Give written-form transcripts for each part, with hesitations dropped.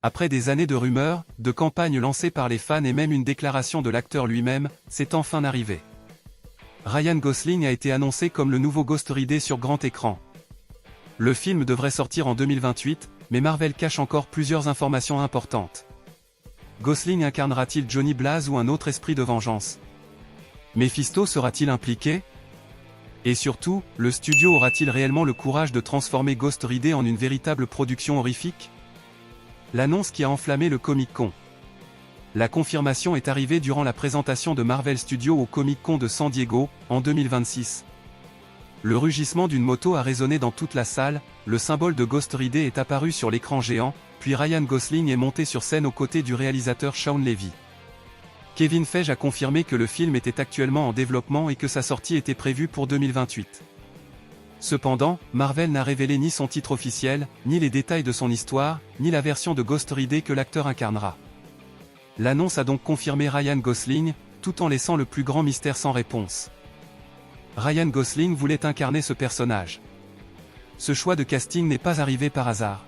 Après des années de rumeurs, de campagnes lancées par les fans et même une déclaration de l'acteur lui-même, c'est enfin arrivé. Ryan Gosling a été annoncé comme le nouveau Ghost Rider sur grand écran. Le film devrait sortir en 2028, mais Marvel cache encore plusieurs informations importantes. Gosling incarnera-t-il Johnny Blaze ou un autre esprit de vengeance? Mephisto sera-t-il impliqué? Et surtout, le studio aura-t-il réellement le courage de transformer Ghost Rider en une véritable production horrifique? L'annonce qui a enflammé le Comic-Con. La confirmation est arrivée durant la présentation de Marvel Studios au Comic-Con de San Diego, en 2026. Le rugissement d'une moto a résonné dans toute la salle, le symbole de Ghost Rider est apparu sur l'écran géant, puis Ryan Gosling est monté sur scène aux côtés du réalisateur Shawn Levy. Kevin Feige a confirmé que le film était actuellement en développement et que sa sortie était prévue pour 2028. Cependant, Marvel n'a révélé ni son titre officiel, ni les détails de son histoire, ni la version de Ghost Rider que l'acteur incarnera. L'annonce a donc confirmé Ryan Gosling, tout en laissant le plus grand mystère sans réponse. Ryan Gosling voulait incarner ce personnage. Ce choix de casting n'est pas arrivé par hasard.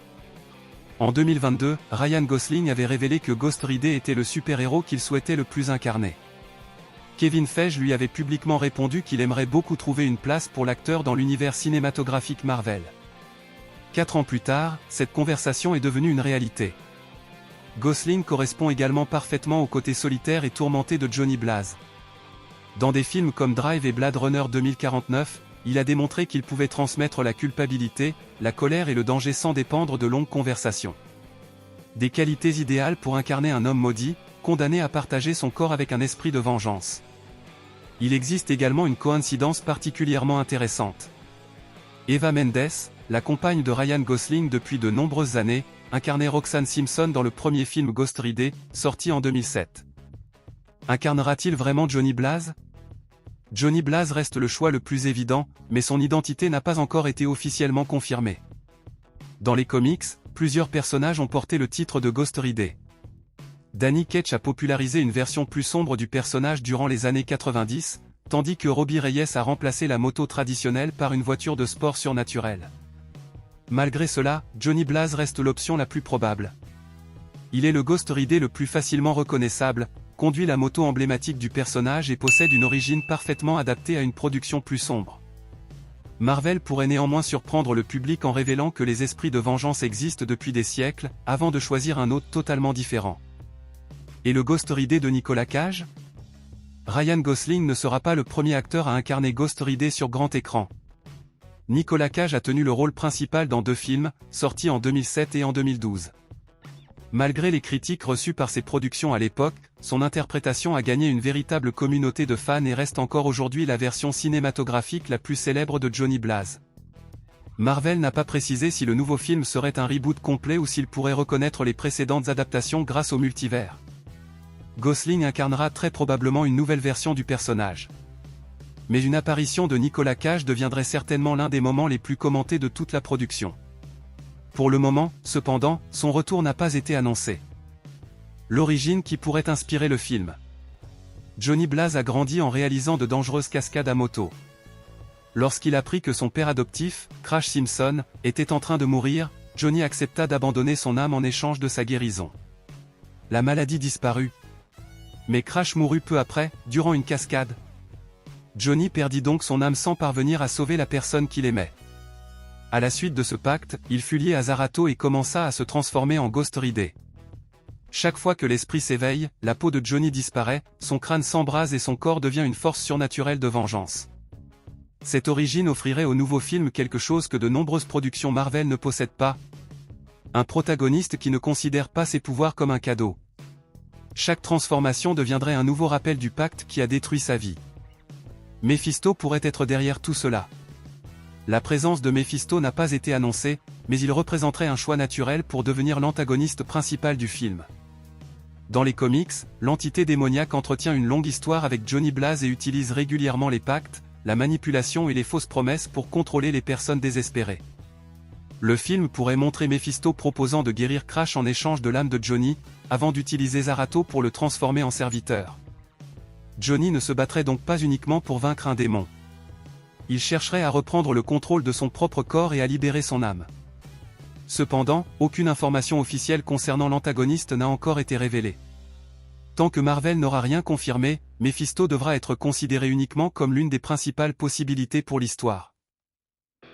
En 2022, Ryan Gosling avait révélé que Ghost Rider était le super-héros qu'il souhaitait le plus incarner. Kevin Feige lui avait publiquement répondu qu'il aimerait beaucoup trouver une place pour l'acteur dans l'univers cinématographique Marvel. 4 ans plus tard, cette conversation est devenue une réalité. Gosling correspond également parfaitement au côté solitaire et tourmenté de Johnny Blaze. Dans des films comme Drive et Blade Runner 2049, il a démontré qu'il pouvait transmettre la culpabilité, la colère et le danger sans dépendre de longues conversations. Des qualités idéales pour incarner un homme maudit, condamné à partager son corps avec un esprit de vengeance. Il existe également une coïncidence particulièrement intéressante. Eva Mendes, la compagne de Ryan Gosling depuis de nombreuses années, incarnait Roxanne Simpson dans le premier film Ghost Rider, sorti en 2007. Incarnera-t-il vraiment Johnny Blaze? Johnny Blaze reste le choix le plus évident, mais son identité n'a pas encore été officiellement confirmée. Dans les comics, plusieurs personnages ont porté le titre de Ghost Rider. Danny Ketch a popularisé une version plus sombre du personnage durant les années 90, tandis que Robbie Reyes a remplacé la moto traditionnelle par une voiture de sport surnaturelle. Malgré cela, Johnny Blaze reste l'option la plus probable. Il est le Ghost Rider le plus facilement reconnaissable, conduit la moto emblématique du personnage et possède une origine parfaitement adaptée à une production plus sombre. Marvel pourrait néanmoins surprendre le public en révélant que les esprits de vengeance existent depuis des siècles, avant de choisir un autre totalement différent. Et le Ghost Rider de Nicolas Cage? Ryan Gosling ne sera pas le premier acteur à incarner Ghost Rider sur grand écran. Nicolas Cage a tenu le rôle principal dans 2 films, sortis en 2007 et en 2012. Malgré les critiques reçues par ses productions à l'époque, son interprétation a gagné une véritable communauté de fans et reste encore aujourd'hui la version cinématographique la plus célèbre de Johnny Blaze. Marvel n'a pas précisé si le nouveau film serait un reboot complet ou s'il pourrait reconnaître les précédentes adaptations grâce au multivers. Gosling incarnera très probablement une nouvelle version du personnage. Mais une apparition de Nicolas Cage deviendrait certainement l'un des moments les plus commentés de toute la production. Pour le moment, cependant, son retour n'a pas été annoncé. L'origine qui pourrait inspirer le film. Johnny Blaze a grandi en réalisant de dangereuses cascades à moto. Lorsqu'il apprit que son père adoptif, Crash Simpson, était en train de mourir, Johnny accepta d'abandonner son âme en échange de sa guérison. La maladie disparut. Mais Crash mourut peu après, durant une cascade. Johnny perdit donc son âme sans parvenir à sauver la personne qu'il aimait. À la suite de ce pacte, il fut lié à Zarato et commença à se transformer en Ghost Rider. Chaque fois que l'esprit s'éveille, la peau de Johnny disparaît, son crâne s'embrase et son corps devient une force surnaturelle de vengeance. Cette origine offrirait au nouveau film quelque chose que de nombreuses productions Marvel ne possèdent pas. Un protagoniste qui ne considère pas ses pouvoirs comme un cadeau. Chaque transformation deviendrait un nouveau rappel du pacte qui a détruit sa vie. Mephisto pourrait être derrière tout cela. La présence de Mephisto n'a pas été annoncée, mais il représenterait un choix naturel pour devenir l'antagoniste principal du film. Dans les comics, l'entité démoniaque entretient une longue histoire avec Johnny Blaze et utilise régulièrement les pactes, la manipulation et les fausses promesses pour contrôler les personnes désespérées. Le film pourrait montrer Mephisto proposant de guérir Crash en échange de l'âme de Johnny, avant d'utiliser Zarato pour le transformer en serviteur. Johnny ne se battrait donc pas uniquement pour vaincre un démon. Il chercherait à reprendre le contrôle de son propre corps et à libérer son âme. Cependant, aucune information officielle concernant l'antagoniste n'a encore été révélée. Tant que Marvel n'aura rien confirmé, Mephisto devra être considéré uniquement comme l'une des principales possibilités pour l'histoire.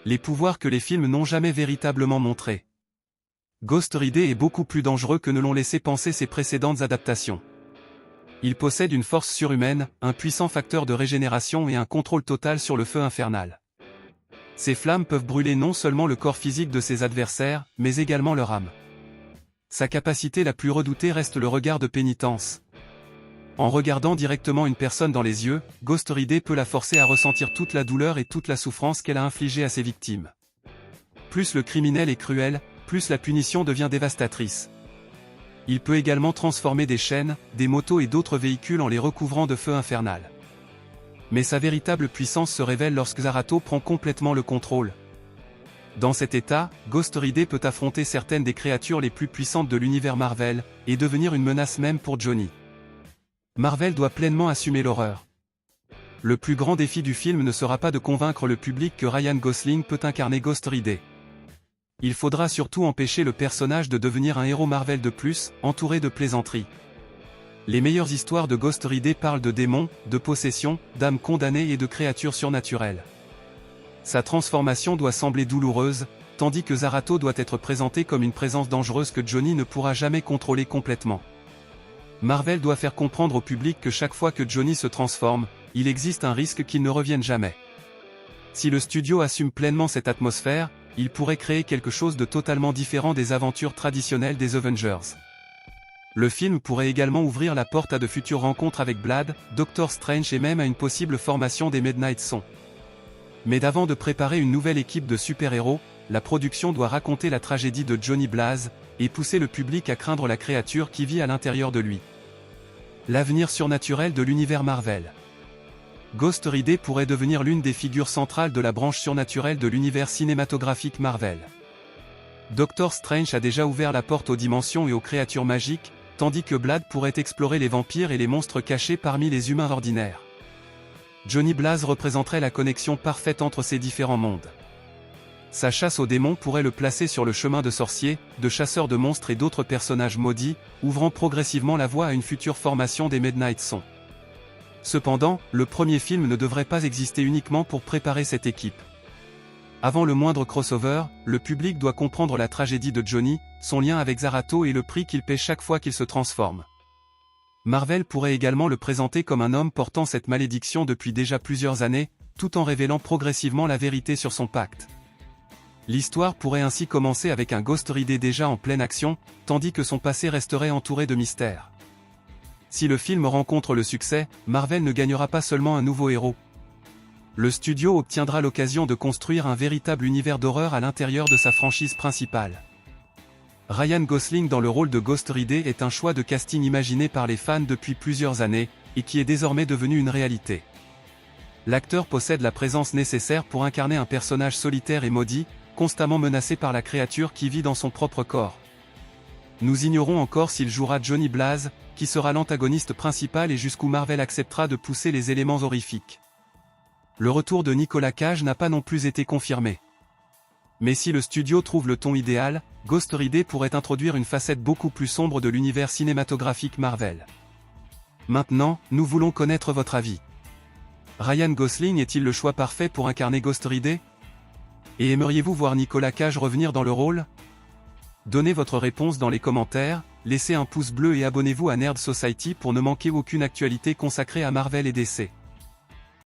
Les pouvoirs que les films n'ont jamais véritablement montrés. Ghost Rider est beaucoup plus dangereux que ne l'ont laissé penser ses précédentes adaptations. Il possède une force surhumaine, un puissant facteur de régénération et un contrôle total sur le feu infernal. Ces flammes peuvent brûler non seulement le corps physique de ses adversaires, mais également leur âme. Sa capacité la plus redoutée reste le regard de pénitence. En regardant directement une personne dans les yeux, Ghost Rider peut la forcer à ressentir toute la douleur et toute la souffrance qu'elle a infligée à ses victimes. Plus le criminel est cruel, plus la punition devient dévastatrice. Il peut également transformer des chaînes, des motos et d'autres véhicules en les recouvrant de feu infernal. Mais sa véritable puissance se révèle lorsque Zarato prend complètement le contrôle. Dans cet état, Ghost Rider peut affronter certaines des créatures les plus puissantes de l'univers Marvel, et devenir une menace même pour Johnny. Marvel doit pleinement assumer l'horreur. Le plus grand défi du film ne sera pas de convaincre le public que Ryan Gosling peut incarner Ghost Rider. Il faudra surtout empêcher le personnage de devenir un héros Marvel de plus, entouré de plaisanteries. Les meilleures histoires de Ghost Rider parlent de démons, de possessions, d'âmes condamnées et de créatures surnaturelles. Sa transformation doit sembler douloureuse, tandis que Zarato doit être présenté comme une présence dangereuse que Johnny ne pourra jamais contrôler complètement. Marvel doit faire comprendre au public que chaque fois que Johnny se transforme, il existe un risque qu'il ne revienne jamais. Si le studio assume pleinement cette atmosphère, il pourrait créer quelque chose de totalement différent des aventures traditionnelles des Avengers. Le film pourrait également ouvrir la porte à de futures rencontres avec Blade, Doctor Strange et même à une possible formation des Midnight Suns. Mais avant de préparer une nouvelle équipe de super-héros, la production doit raconter la tragédie de Johnny Blaze, et pousser le public à craindre la créature qui vit à l'intérieur de lui. L'avenir surnaturel de l'univers Marvel. Ghost Rider pourrait devenir l'une des figures centrales de la branche surnaturelle de l'univers cinématographique Marvel. Doctor Strange a déjà ouvert la porte aux dimensions et aux créatures magiques, tandis que Blade pourrait explorer les vampires et les monstres cachés parmi les humains ordinaires. Johnny Blaze représenterait la connexion parfaite entre ces différents mondes. Sa chasse aux démons pourrait le placer sur le chemin de sorciers, de chasseurs de monstres et d'autres personnages maudits, ouvrant progressivement la voie à une future formation des Midnight Suns. Cependant, le premier film ne devrait pas exister uniquement pour préparer cette équipe. Avant le moindre crossover, le public doit comprendre la tragédie de Johnny, son lien avec Zarato et le prix qu'il paie chaque fois qu'il se transforme. Marvel pourrait également le présenter comme un homme portant cette malédiction depuis déjà plusieurs années, tout en révélant progressivement la vérité sur son pacte. L'histoire pourrait ainsi commencer avec un Ghost Rider déjà en pleine action, tandis que son passé resterait entouré de mystères. Si le film rencontre le succès, Marvel ne gagnera pas seulement un nouveau héros. Le studio obtiendra l'occasion de construire un véritable univers d'horreur à l'intérieur de sa franchise principale. Ryan Gosling dans le rôle de Ghost Rider est un choix de casting imaginé par les fans depuis plusieurs années, et qui est désormais devenu une réalité. L'acteur possède la présence nécessaire pour incarner un personnage solitaire et maudit, constamment menacé par la créature qui vit dans son propre corps. Nous ignorons encore s'il jouera Johnny Blaze, qui sera l'antagoniste principal et jusqu'où Marvel acceptera de pousser les éléments horrifiques. Le retour de Nicolas Cage n'a pas non plus été confirmé. Mais si le studio trouve le ton idéal, Ghost Rider pourrait introduire une facette beaucoup plus sombre de l'univers cinématographique Marvel. Maintenant, nous voulons connaître votre avis. Ryan Gosling est-il le choix parfait pour incarner Ghost Rider? Et aimeriez-vous voir Nicolas Cage revenir dans le rôle? Donnez votre réponse dans les commentaires, laissez un pouce bleu et abonnez-vous à Nerd Society pour ne manquer aucune actualité consacrée à Marvel et DC.